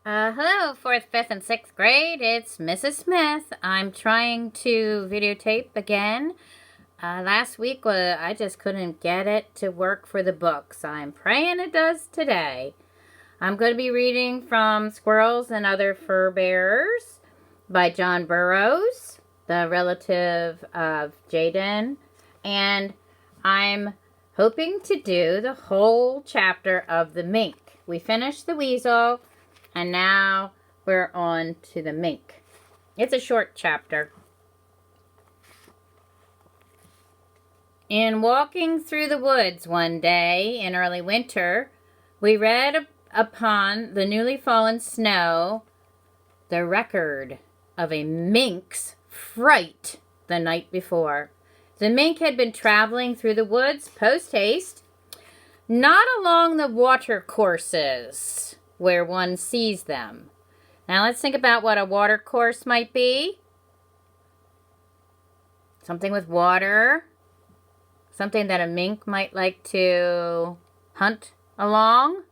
Hello, 4th, 5th, and 6th grade. It's Mrs. Smith. I'm trying to videotape again. Last week, I just couldn't get it to work for the books. I'm praying it does today. I'm going to be reading from Squirrels and Other Fur Bearers by John Burroughs, the relative of Jaden. And I'm hoping to do the whole chapter of the Mink. We finished the Weasel. And now we're on to the Mink. It's a short chapter. In walking through the woods one day in early winter, we read upon the newly fallen snow the record of a mink's fright the night before. The mink had been traveling through the woods post-haste, not along the water courses where one sees them. Now let's think about what a water course might be. Something with water. Something that a mink might like to hunt along.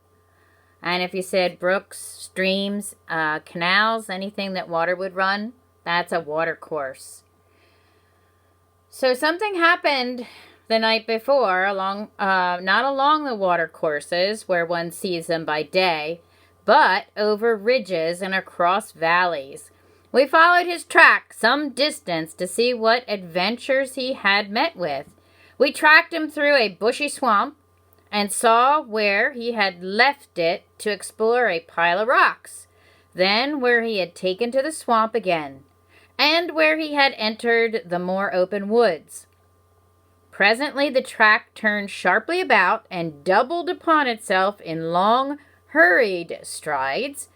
And if you said brooks, streams, canals, anything that water would run, that's a water course. So something happened the night before, not along the water courses where one sees them by day, but over ridges and across valleys. We followed his track some distance to see what adventures he had met with. We tracked him through a bushy swamp and saw where he had left it to explore a pile of rocks, then where he had taken to the swamp again, and where he had entered the more open woods. Presently the track turned sharply about and doubled upon itself in long, hurried strides.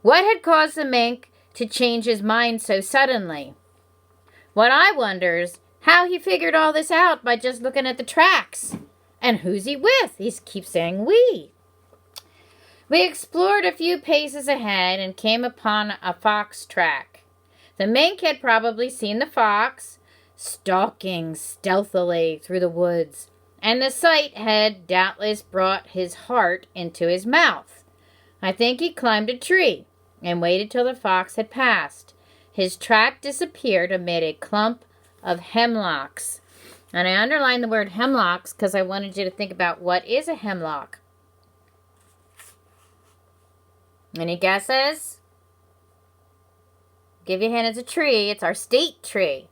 What had caused the mink to change his mind so suddenly? What I wonders how he figured all this out by just looking at the tracks. And who's he with? He keeps saying we. We explored a few paces ahead and came upon a fox track. The mink had probably seen the fox stalking stealthily through the woods, and the sight had doubtless brought his heart into his mouth. I think he climbed a tree and waited till the fox had passed. His track disappeared amid a clump of hemlocks. And I underlined the word hemlocks because I wanted you to think about what is a hemlock. Any guesses? Give you a hint, it's a tree. It's our state tree.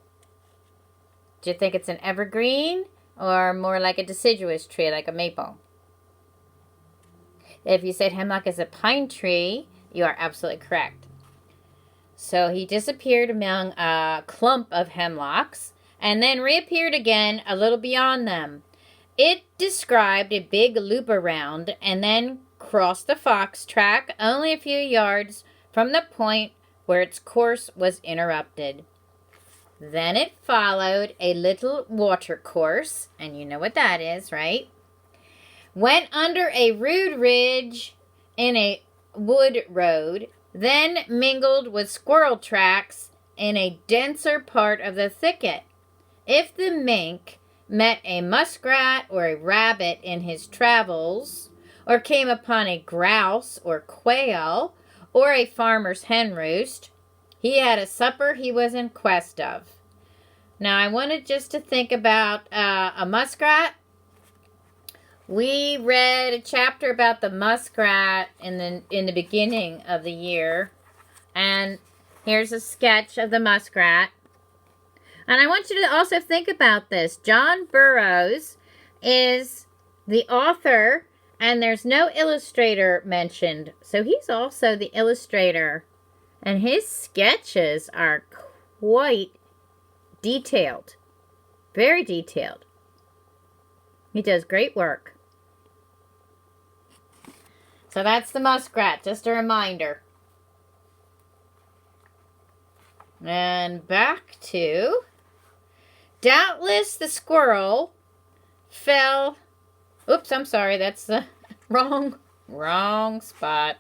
Do you think it's an evergreen? Or more like a deciduous tree, like a maple? If you said hemlock is a pine tree, you are absolutely correct. So he disappeared among a clump of hemlocks and then reappeared again a little beyond them. It described a big loop around and then crossed the fox track only a few yards from the point where its course was interrupted. Then it followed a little water course, and you know what that is, right? Went under a rude ridge in a wood road, then mingled with squirrel tracks in a denser part of the thicket. If the mink met a muskrat or a rabbit in his travels, or came upon a grouse or quail, or a farmer's hen roost, he had a supper he was in quest of. Now, I wanted just to think about a muskrat. We read a chapter about the muskrat in the beginning of the year. And here's a sketch of the muskrat. And I want you to also think about this. John Burroughs is the author, and there's no illustrator mentioned. So he's also the illustrator. And his sketches are quite detailed. Very detailed. He does great work. So that's the muskrat, just a reminder. And back to, doubtless the squirrel fell, oops, I'm sorry, that's the wrong spot.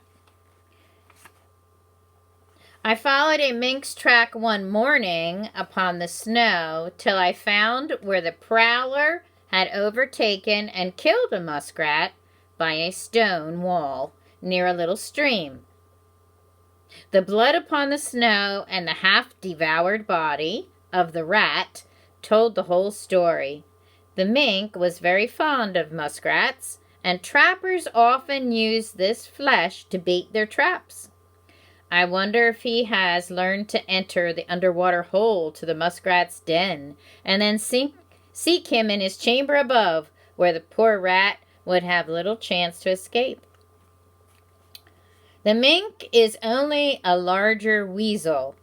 I followed a mink's track one morning upon the snow till I found where the prowler had overtaken and killed a muskrat by a stone wall near a little stream. The blood upon the snow and the half-devoured body of the rat told the whole story. The mink was very fond of muskrats, and trappers often used this flesh to bait their traps. I wonder if he has learned to enter the underwater hole to the muskrat's den, and then seek him in his chamber above, where the poor rat would have little chance to escape. The mink is only a larger weasel,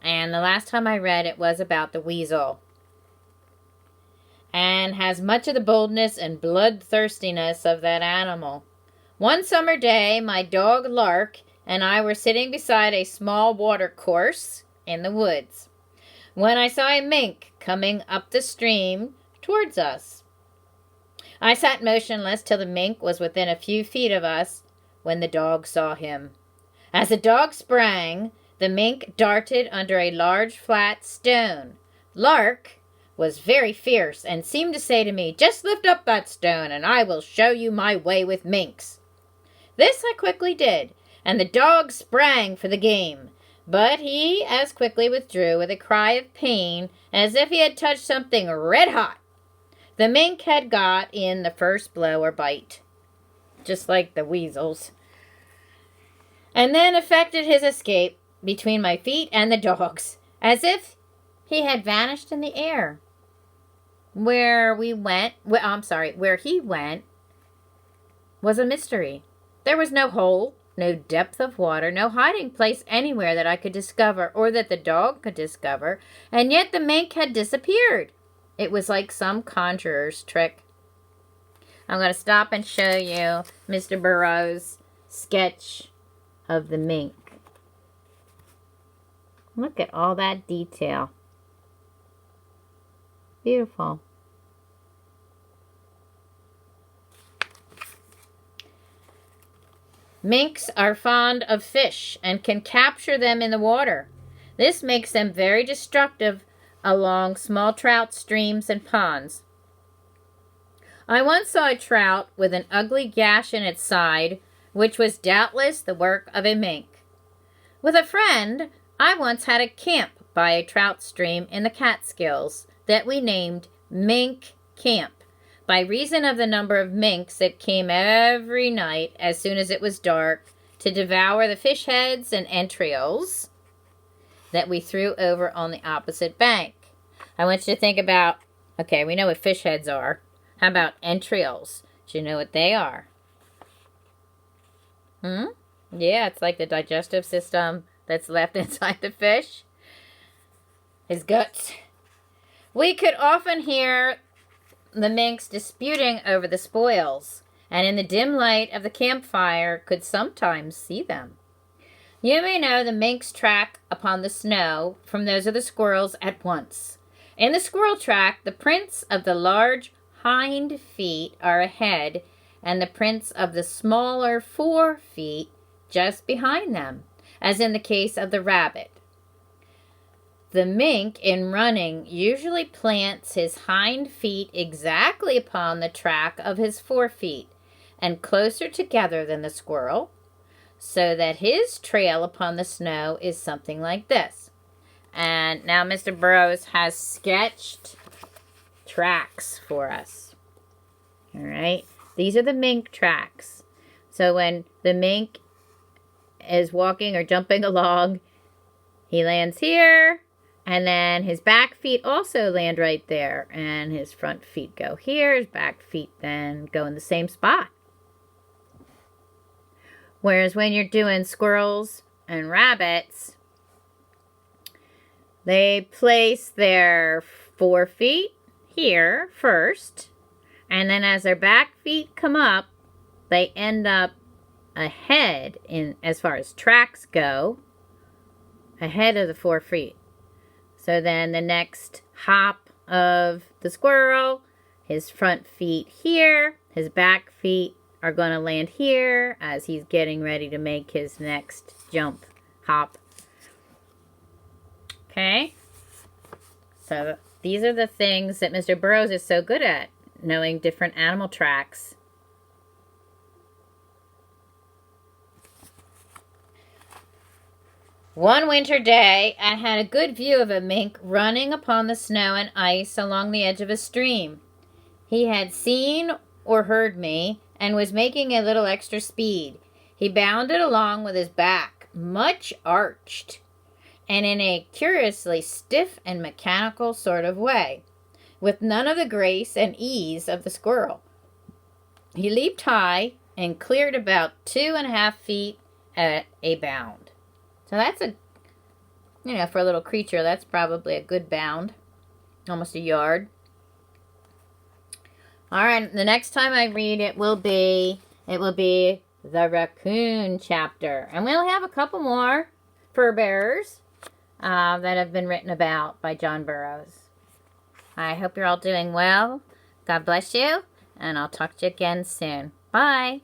and the last time I read it was about the weasel, and has much of the boldness and bloodthirstiness of that animal. One summer day, my dog Lark and I were sitting beside a small watercourse in the woods, when I saw a mink coming up the stream towards us. I sat motionless till the mink was within a few feet of us, when the dog saw him. As the dog sprang, the mink darted under a large flat stone. Lark was very fierce and seemed to say to me, "Just lift up that stone and I will show you my way with minks." This I quickly did, and the dog sprang for the game, but he as quickly withdrew with a cry of pain as if he had touched something red hot. The mink had got in the first blow or bite, just like the weasels, and then effected his escape between my feet and the dog's, as if he had vanished in the air. Where he went was a mystery. There was no hole, no depth of water, no hiding place anywhere that I could discover or that the dog could discover, and yet the mink had disappeared. It was like some conjurer's trick. I'm going to stop and show you Mr. Burroughs' sketch of the mink. Look at all that detail. Beautiful. Minks are fond of fish and can capture them in the water. This makes them very destructive along small trout streams and ponds. I once saw a trout with an ugly gash in its side, which was doubtless the work of a mink. With a friend, I once had a camp by a trout stream in the Catskills that we named Mink Camp, by reason of the number of minks that came every night as soon as it was dark to devour the fish heads and entrails that we threw over on the opposite bank. I want you to think about, okay, we know what fish heads are. How about entrails? Do you know what they are? Yeah, it's like the digestive system that's left inside the fish. His guts. We could often hear the minks disputing over the spoils, and in the dim light of the campfire could sometimes see them. You may know the mink's track upon the snow from those of the squirrels at once. In the squirrel track, the prints of the large hind feet are ahead, and the prints of the smaller fore feet just behind them, as in the case of the rabbit. The mink, in running, usually plants his hind feet exactly upon the track of his forefeet, and closer together than the squirrel, so that his trail upon the snow is something like this. And now Mr. Burroughs has sketched tracks for us. All right, these are the mink tracks. So when the mink is walking or jumping along, he lands here, and then his back feet also land right there, and his front feet go here, his back feet then go in the same spot. Whereas when you're doing squirrels and rabbits, they place their forefeet here first, and then as their back feet come up, they end up ahead in as far as tracks go, ahead of the forefeet. So then the next hop of the squirrel, his front feet here, his back feet are going to land here as he's getting ready to make his next jump, hop. Okay? So these are the things that Mr. Burroughs is so good at, knowing different animal tracks. One winter day, I had a good view of a mink running upon the snow and ice along the edge of a stream. He had seen or heard me and was making a little extra speed. He bounded along with his back much arched and in a curiously stiff and mechanical sort of way, with none of the grace and ease of the squirrel. He leaped high and cleared about 2.5 feet at a bound. So that's for a little creature, that's probably a good bound. Almost a yard. All right, the next time I read it will be the raccoon chapter. And we'll have a couple more fur bearers that have been written about by John Burroughs. I hope you're all doing well. God bless you, and I'll talk to you again soon. Bye.